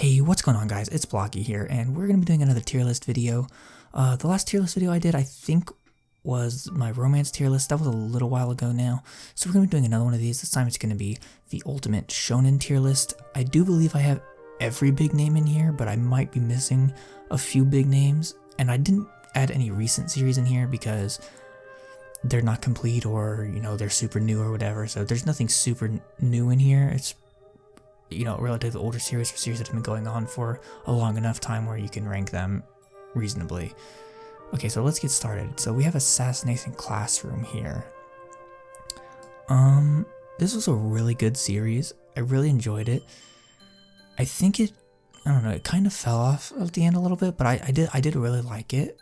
Hey, what's going on guys? It's Blocky here, and we're going to be doing another tier list video. The last tier list video I did, I think, was my romance tier list. That was a little while ago now. So we're going to be doing another one of these. This time it's going to be the ultimate shonen tier list. I do believe I have every big name in here, but I might be missing a few big names. And I didn't add any recent series in here because they're not complete or, they're super new or whatever. So there's nothing super new in here. It's relatively older series or series that have been going on for a long enough time where you can rank them reasonably. Okay, so let's get started. So we have Assassination Classroom here. This was a really good series. I really enjoyed it. I think it kind of fell off at the end a little bit, but I did really like it.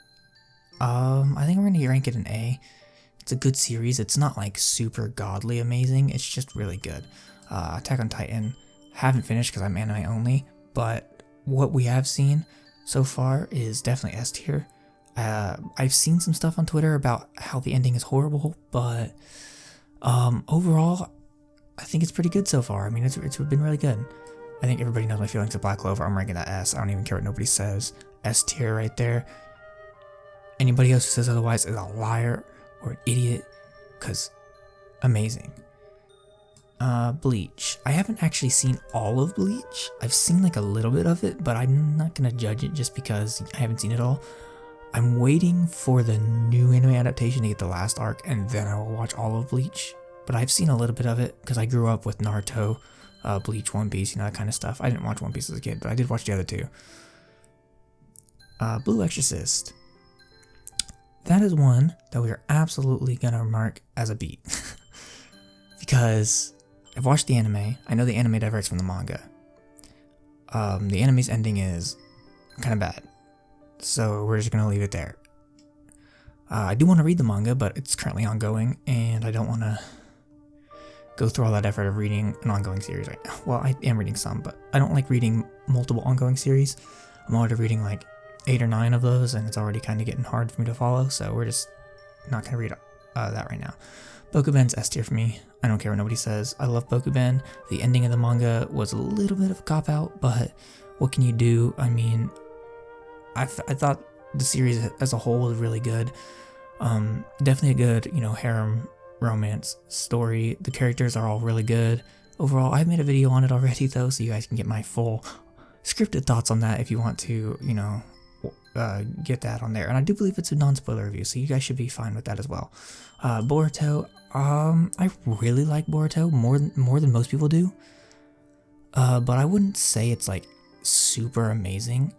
I think we're gonna rank it an A. It's a good series. It's not like super godly amazing. It's just really good. Attack on Titan. Haven't finished because I'm anime only, but what we have seen so far is definitely S tier. I've seen some stuff on Twitter about how the ending is horrible, but overall, I think it's pretty good so far. I mean, it's been really good. I think everybody knows my feelings of Black Clover. I'm ranking that S. I don't even care what nobody says. S tier right there. Anybody else who says otherwise is a liar or an idiot, because amazing. Bleach. I haven't actually seen all of Bleach. I've seen like a little bit of it, but I'm not gonna judge it just because I haven't seen it all. I'm waiting for the new anime adaptation to get the last arc, and then I will watch all of Bleach. But I've seen a little bit of it because I grew up with Naruto, Bleach, One Piece, that kind of stuff. I didn't watch One Piece as a kid, but I did watch the other two. Blue Exorcist. That is one that we are absolutely gonna mark as a beat. Because I've watched the anime. I know the anime diverts from the manga. The anime's ending is kind of bad. So we're just going to leave it there. I do want to read the manga, but it's currently ongoing, and I don't want to go through all that effort of reading an ongoing series right now. Well, I am reading some, but I don't like reading multiple ongoing series. I'm already reading like 8 or 9 of those, and it's already kind of getting hard for me to follow, so we're just not going to read that right now. Bokuben's S tier for me. I don't care what nobody says. I love Bokuben. The ending of the manga was a little bit of a cop-out, but what can you do? I mean, I thought the series as a whole was really good. Definitely a good, harem romance story. The characters are all really good. Overall, I've made a video on it already though, so you guys can get my full scripted thoughts on that if you want to, get that on there. And I do believe it's a non-spoiler review, so you guys should be fine with that as well. Boruto, I really like Boruto more than most people do. But I wouldn't say it's like super amazing.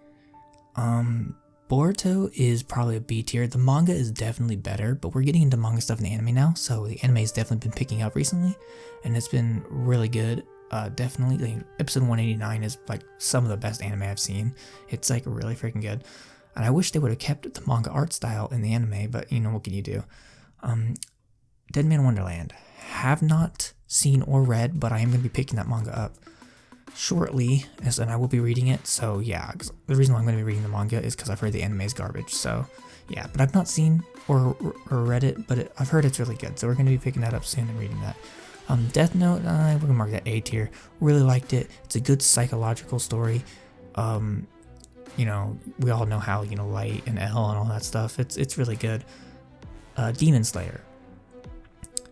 Boruto is probably a B tier. The manga is definitely better, but we're getting into manga stuff in the anime now, so the anime has definitely been picking up recently, and it's been really good. Definitely, like, episode 189 is like some of the best anime I've seen. It's like really freaking good. And I wish they would have kept the manga art style in the anime, but what can you do? Dead Man Wonderland. Have not seen or read, but I am going to be picking that manga up shortly, and I will be reading it. So yeah, the reason why I'm going to be reading the manga is because I've heard the anime is garbage. So yeah, but I've not seen or read it, but I've heard it's really good. So we're going to be picking that up soon and reading that. Death Note, we're going to mark that A tier. Really liked it. It's a good psychological story. We all know how, light and L and all that stuff. It's really good. Demon Slayer.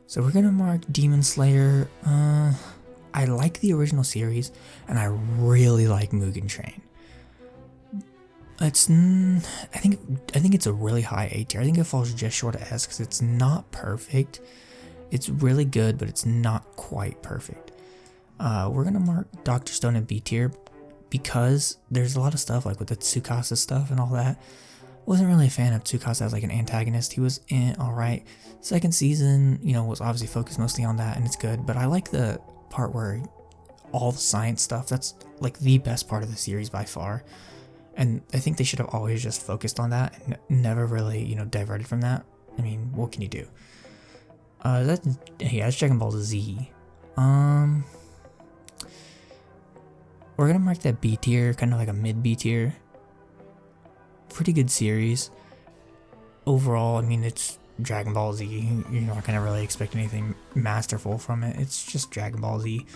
So we're gonna mark Demon Slayer. I like the original series, and I really like Mugen Train. I think it's a really high A tier. I think it falls just short of S because it's not perfect. It's really good, but it's not quite perfect. We're gonna mark Dr. Stone in B tier because there's a lot of stuff like with the Tsukasa stuff and all that. Wasn't really a fan of Tsukasa as like an antagonist. He was alright. Second season, was obviously focused mostly on that, and it's good, but I like the part where all the science stuff, that's like the best part of the series by far. And I think they should have always just focused on that and never really, diverted from that. I mean, what can you do? That's Dragon Ball Z. We're gonna mark that B tier, kind of like a mid B tier. Pretty good series. Overall, I mean, it's Dragon Ball Z. You're not gonna really expect anything masterful from it. It's just Dragon Ball Z.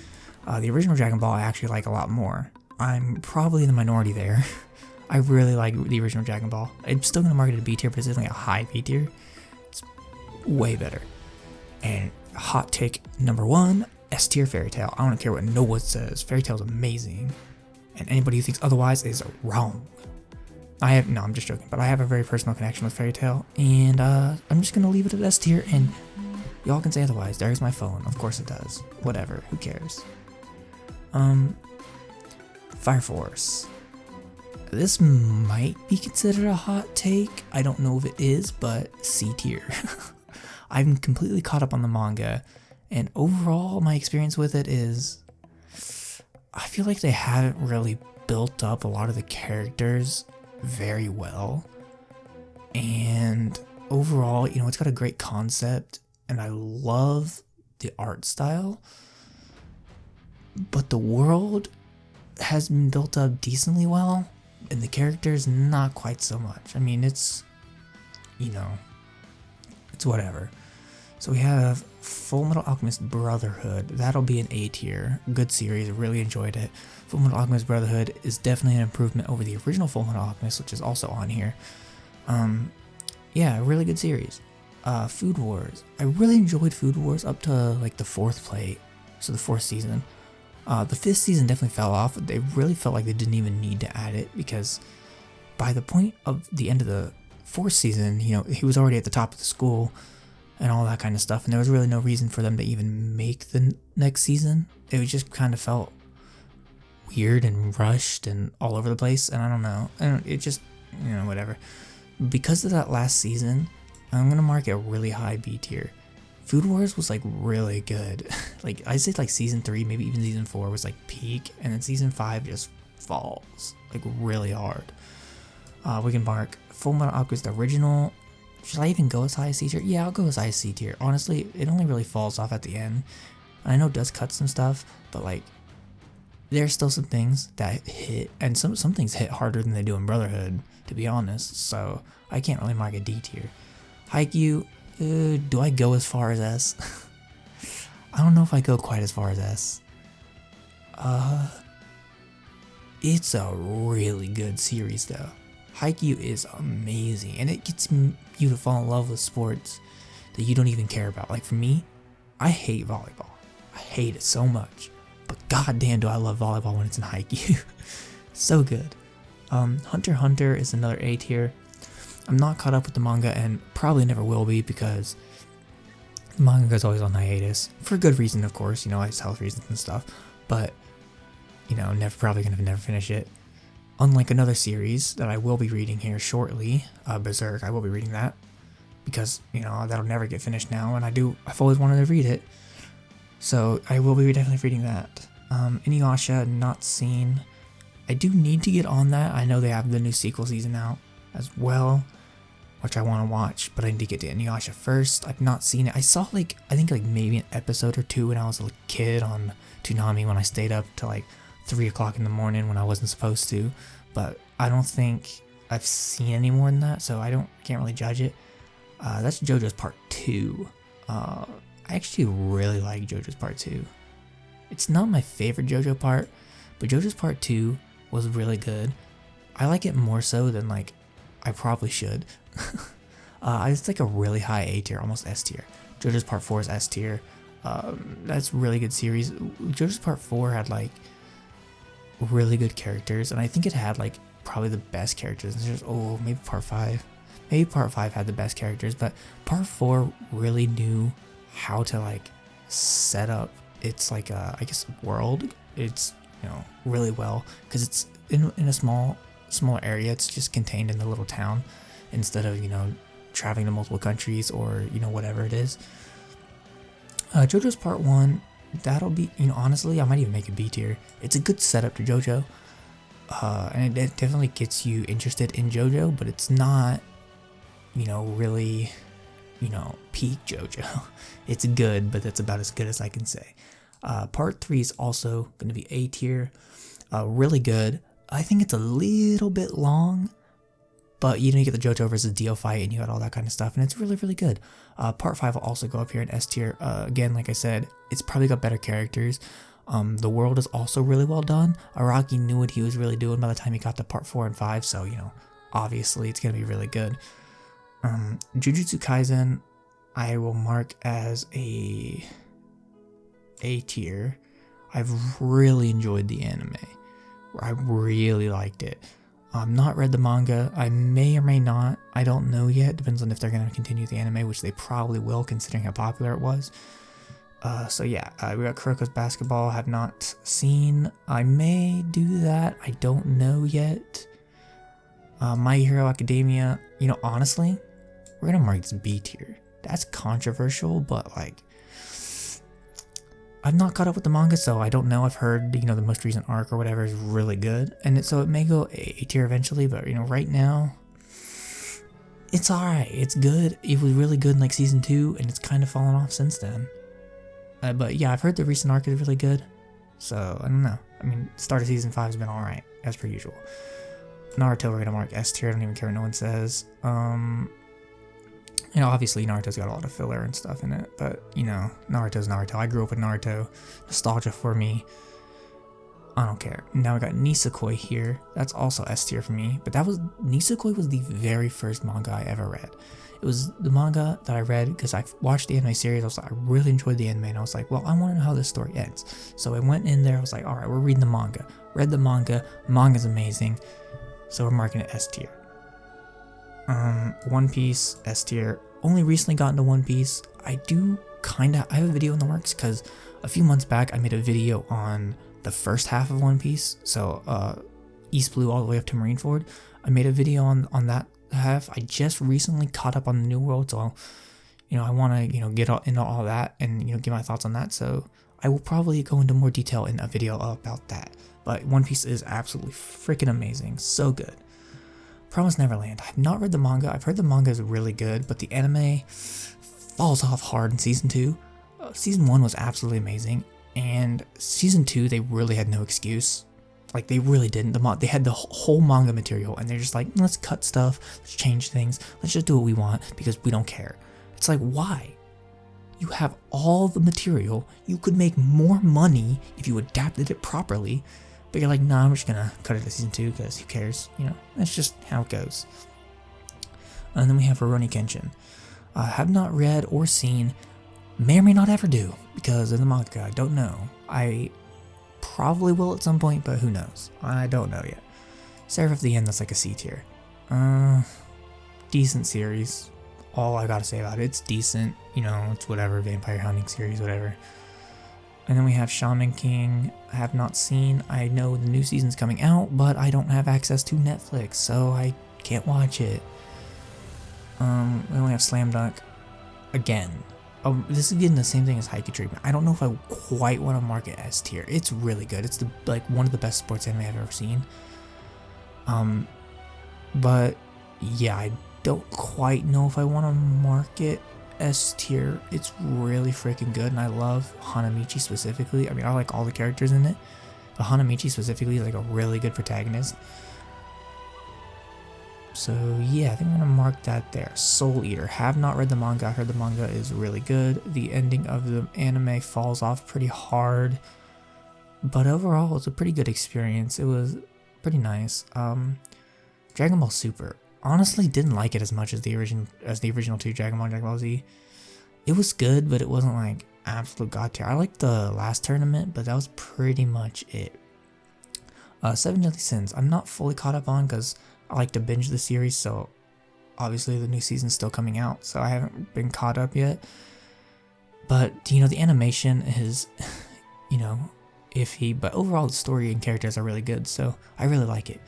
The original Dragon Ball I actually like a lot more. I'm probably in the minority there. I really like the original Dragon Ball. I'm still gonna mark it a B tier, but it's definitely a high B tier. It's way better. And hot take number 1, S tier Fairy Tail. I don't care what no one says. Fairy Tail is amazing, and anybody who thinks otherwise is wrong. I'm just joking, but I have a very personal connection with Fairy Tail, and I'm just gonna leave it at S tier, and y'all can say otherwise. There's my phone. Of course it does. Whatever. Who cares? Fire Force. This might be considered a hot take. I don't know if it is, but C tier. I'm completely caught up on the manga, and overall my experience with it is I feel like they haven't really built up a lot of the characters very well. And overall, it's got a great concept, and I love the art style, but the world has been built up decently well, and the characters not quite so much. I mean, it's whatever. So we have Full Metal Alchemist Brotherhood. That'll be an A tier. Good series, really enjoyed it. Full Metal Alchemist Brotherhood is definitely an improvement over the original Full Metal Alchemist, which is also on here. Yeah, really good series. Food Wars. I really enjoyed Food Wars up to like the 4th plate, so the 4th season. The 5th season definitely fell off. They really felt like they didn't even need to add it, because by the point of the end of the 4th season, he was already at the top of the school and all that kind of stuff, and there was really no reason for them to even make the next season. It just kind of felt weird and rushed and all over the place, and I don't know. It just, whatever. Because of that last season, I'm gonna mark it a really high B tier. Food Wars was like really good. Like I'd say like season 3, maybe even season 4 was like peak, and then season 5 just falls like really hard. We can mark Full Metal Alchemist Original. Should I even go as high as C tier? Yeah, I'll go as high as C tier. Honestly, it only really falls off at the end. I know it does cut some stuff, but like there's still some things that hit, and some things hit harder than they do in Brotherhood, to be honest. So I can't really mark a D tier. Haikyuu, do I go as far as S? I don't know if I go quite as far as S. It's a really good series though. Haikyuu is amazing, and it gets you to fall in love with sports that you don't even care about. Like for me, I hate volleyball. I hate it so much, but goddamn do I love volleyball when it's in Haikyuu. So good. Hunter x Hunter is another A tier. I'm not caught up with the manga, and probably never will be, because the manga is always on hiatus for good reason, of course. It's health reasons and stuff. But probably gonna never finish it. Unlike another series that I will be reading here shortly, Berserk. I will be reading that because that'll never get finished now, and I've always wanted to read it, so I will be definitely reading that. Inuyasha, not seen. I do need to get on that. I know they have the new sequel season out as well, which I want to watch, but I need to get to Inuyasha first. I've not seen it. I saw I think maybe an episode or 2 when I was a kid on Toonami, when I stayed up till 3 o'clock in the morning when I wasn't supposed to, but I don't think I've seen any more than that, so I can't really judge it. That's JoJo's Part 2. I actually really like JoJo's Part 2. It's not my favorite JoJo part, but JoJo's Part 2 was really good. I like it more so than I probably should. It's a really high A tier, almost S tier. JoJo's Part 4 is S tier. That's a really good series. JoJo's Part 4 had really good characters, and I think it had probably the best characters. Maybe Part 5. Maybe Part 5 had the best characters, but Part 4 really knew how to set up its I guess world. It's really well, because it's in a smaller area. It's just contained in the little town instead of traveling to multiple countries or whatever it is. JoJo's Part 1, that'll be honestly, I might even make a B tier. It's a good setup to JoJo, and it definitely gets you interested in JoJo, but it's not really peak JoJo. It's good, but that's about as good as I can say. Part 3 is also going to be A tier. Really good. I think it's a little bit long, but you get the JoJo versus Dio fight, and you got all that kind of stuff, and it's really, really good. Part 5 will also go up here in S tier. Again, like I said, it's probably got better characters. The world is also really well done. Araki knew what he was really doing by the time he got to part 4 and 5, so, you know, obviously it's going to be really good. Jujutsu Kaisen, I will mark as a tier. I've really enjoyed the anime. I really liked it. I've not read the manga. I may or may not. I don't know yet. Depends on if they're going to continue the anime, which they probably will considering how popular it was. So yeah, we got Kuroko's Basketball. Have not seen. I may do that. I don't know yet. My Hero Academia. You know, honestly, we're going to mark this B tier. That's controversial, but like, I've not caught up with the manga, so I don't know. I've heard, you know, the most recent arc or whatever is really good, and so it may go A tier eventually, but you know, right now, it's alright. It's good. It was really good in like season 2, and it's kind of fallen off since then. But yeah, I've heard the recent arc is really good, so I don't know. I mean, start of season 5 has been alright, as per usual. Naruto, we're gonna mark S tier. I don't even care what no one says. You know, obviously Naruto's got a lot of filler and stuff in it, but, you know, Naruto's Naruto. I grew up with Naruto. Nostalgia for me. I don't care. Now we got Nisekoi here. That's also S tier for me, but Nisekoi was the very first manga I ever read. It was the manga that I read because I watched the anime series. I really enjoyed the anime, and I was like, well, I want to know how this story ends. So I went in there, I was like, alright, we're reading the manga. Read the manga. Manga's amazing. So we're marking it S tier. One Piece, S tier. Only recently got into One Piece. I have a video in the works because a few months back I made a video on the first half of One Piece. So, East Blue all the way up to Marineford. I made a video on that half. I just recently caught up on the New World, so, you know, I want to, you know, get into all that and, you know, give my thoughts on that. So I will probably go into more detail in a video about that. But One Piece is absolutely freaking amazing. So good. Promised Neverland. I've not read the manga. I've heard the manga is really good, but the anime falls off hard in season 2. Season 1 was absolutely amazing, and season 2 they really had no excuse. Like, they really didn't. They had the whole manga material, and they're just like, let's cut stuff, let's change things, let's just do what we want because we don't care. It's like, why? You have all the material. You could make more money if you adapted it properly. But you're like, nah, I'm just gonna cut it to season 2 because who cares? You know, that's just how it goes. And then we have Rurouni Kenshin. Have not read or seen, may or may not ever do because of the manga. I don't know. I probably will at some point, but who knows? I don't know yet. Seraph of the End, that's like a C tier. Decent series. All I gotta say about it, it's decent. You know, it's whatever, vampire hunting series, whatever. And then we have Shaman King. I have not seen. I know the new season's coming out, but I don't have access to Netflix, so I can't watch it. Then we have Slam Dunk. Again. This is getting the same thing as Haikyuu treatment. I don't know if I quite want to mark it S tier. It's really good. It's one of the best sports anime I've ever seen. But yeah, I don't quite know if I want to mark it S tier. It's really freaking good, and I love Hanamichi specifically. I mean, I like all the characters in it, but Hanamichi specifically is like a really good protagonist. So yeah, I think I'm gonna mark that there. Soul Eater. Have not read the manga. I heard the manga is really good. The ending of the anime falls off pretty hard, but overall it's a pretty good experience. It was pretty nice. Dragon Ball Super. Honestly, didn't like it as much as the original 2 Dragon Ball Z. It was good, but it wasn't like absolute god tier. I liked the last tournament, but that was pretty much it. 7 Deadly Sins. I'm not fully caught up on because I like to binge the series, so obviously the new season's still coming out, so I haven't been caught up yet. But, you know, the animation is, you know, iffy, but overall the story and characters are really good, so I really like it.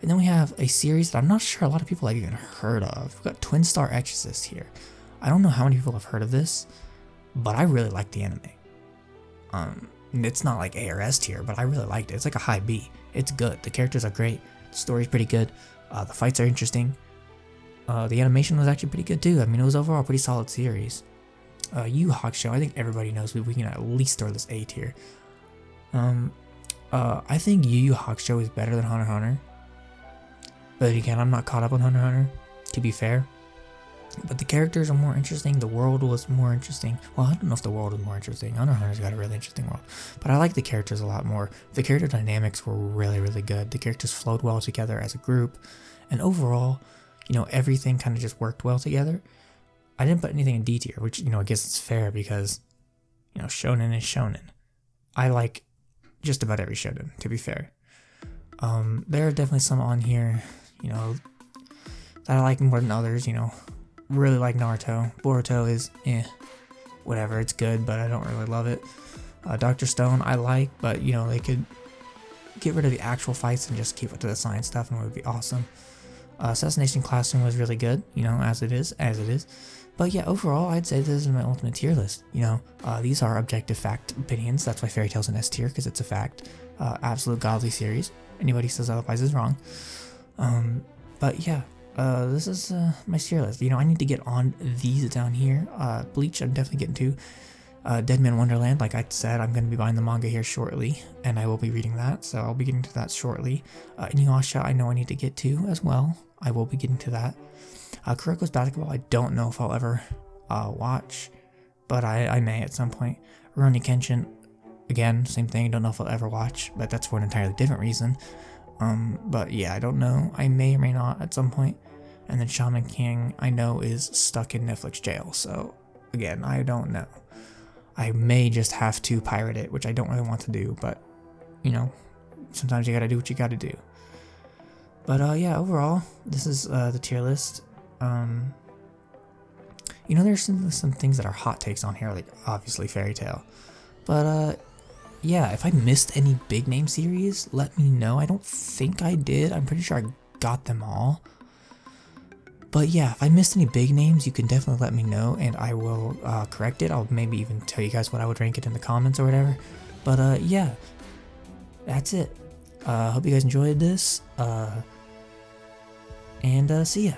And then we have a series that I'm not sure a lot of people have even heard of. We've got Twin Star Exorcist here. I don't know how many people have heard of this, but I really like the anime. It's not like A or S tier, but I really liked it. It's like a high B. It's good. The characters are great. The story's pretty good. The fights are interesting. The animation was actually pretty good too. I mean, it was overall a pretty solid series. Yu Yu Hakusho, I think everybody knows we can at least throw this A tier. I think Yu Yu Hakusho is better than Hunter x Hunter. But again, I'm not caught up on Hunter x Hunter, to be fair. But the characters are more interesting. The world was more interesting. Well, I don't know if the world was more interesting. Hunter x Hunter's got a really interesting world. But I like the characters a lot more. The character dynamics were really, really good. The characters flowed well together as a group. And overall, you know, everything kind of just worked well together. I didn't put anything in D tier, which, you know, I guess it's fair because, you know, shonen is shonen. I like just about every shonen, to be fair. There are definitely some on here, you know, that I like more than others, you know. Really like Naruto. Boruto is whatever, it's good, but I don't really love it. Dr. Stone I like, but you know, they could get rid of the actual fights and just keep it to the science stuff and it would be awesome. Assassination Classroom was really good, you know, as it is. But yeah, overall, I'd say this is my ultimate tier list. You know, these are objective fact opinions. That's why Fairy Tail's an S tier, because it's a fact. Absolute godly series. Anybody says otherwise is wrong. But yeah, this is my tier list. You know, I need to get on these down here. Bleach, I'm definitely getting to. Dead Man Wonderland, like I said, I'm going to be buying the manga here shortly, and I will be reading that, so I'll be getting to that shortly. Inuyasha, I know I need to get to as well. I will be getting to that. Kuroko's Basketball, I don't know if I'll ever watch, but I may at some point. Rurouni Kenshin, again, same thing, don't know if I'll ever watch, but that's for an entirely different reason. But yeah, I don't know. I may or may not at some point. And then Shaman King, I know, is stuck in Netflix jail, so again, I don't know. I may just have to pirate it, which I don't really want to do, but, you know, sometimes you gotta do what you gotta do. But, yeah, overall, this is the tier list. You know, there's some things that are hot takes on here, like, obviously, Fairy Tail. But, yeah, if I missed any big name series, let me know. I don't think I did. I'm pretty sure I got them all. But yeah, if I missed any big names, you can definitely let me know, and I will correct it. I'll maybe even tell you guys what I would rank it in the comments or whatever. But yeah, that's it. Hope you guys enjoyed this, and see ya.